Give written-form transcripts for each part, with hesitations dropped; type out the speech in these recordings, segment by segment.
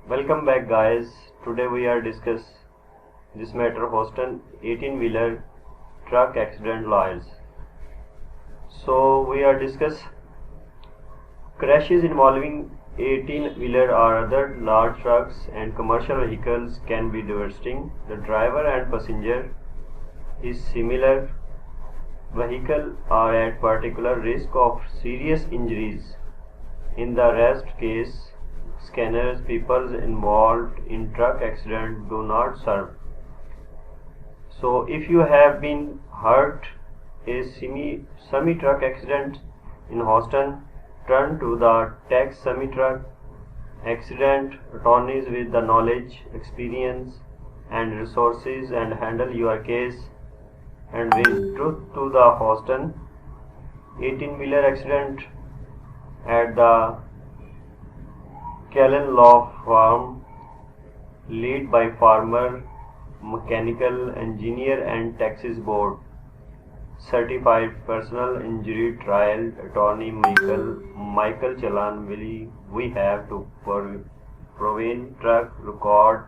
Welcome back guys. Today we are discuss this matter Houston 18-wheeler truck accident lawyers. So we are discuss crashes involving 18-wheeler or other large trucks and commercial vehicles can be devastating. The driver and passenger is similar vehicle are at particular risk of serious injuries. In the rest case, scanners, people involved in truck accident do not serve. So if you have been hurt a semi-truck accident in Houston, turn to the Tex Semi-Truck Accident attorneys with the knowledge, experience and resources and handle your case and with truth to the Houston 18-wheeler accident at the Callan Law Firm, led by former mechanical engineer and Texas Board certified personal injury trial attorney Michael Challan. We have to proven track record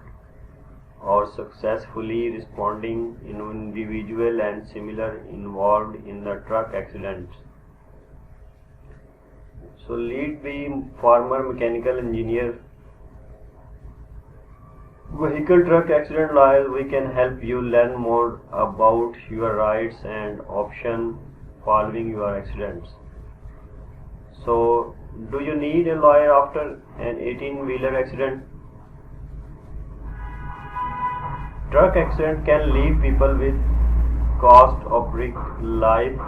or successfully responding in individual and similar involved in the truck accident. So lead by former mechanical engineer, vehicle truck accident lawyers. We can help you learn more about your rights and options following your accidents. So do you need a lawyer after an 18-wheeler accident? Truck accident can leave people with cost of life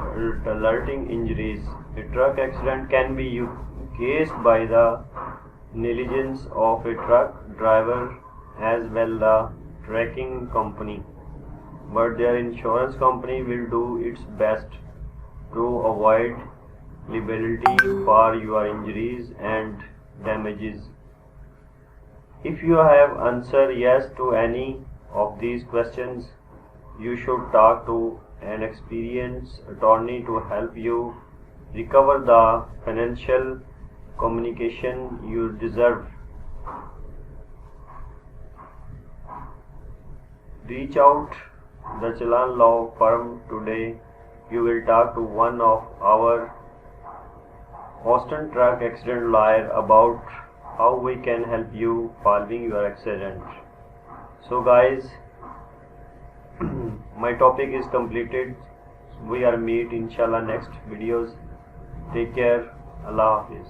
alerting injuries. A truck accident can be caused by the negligence of a truck driver as well the trucking company, but their insurance company will do its best to avoid liability for your injuries and damages. If you have answered yes to any of these questions, you should talk to an experienced attorney to help you recover the financial compensation you deserve. Reach out the Challan Law Firm today. You will talk to one of our Houston truck accident lawyer about how we can help you following your accident. So guys, my topic is completed. We are meet inshallah next videos. Take care. Allah Hafiz.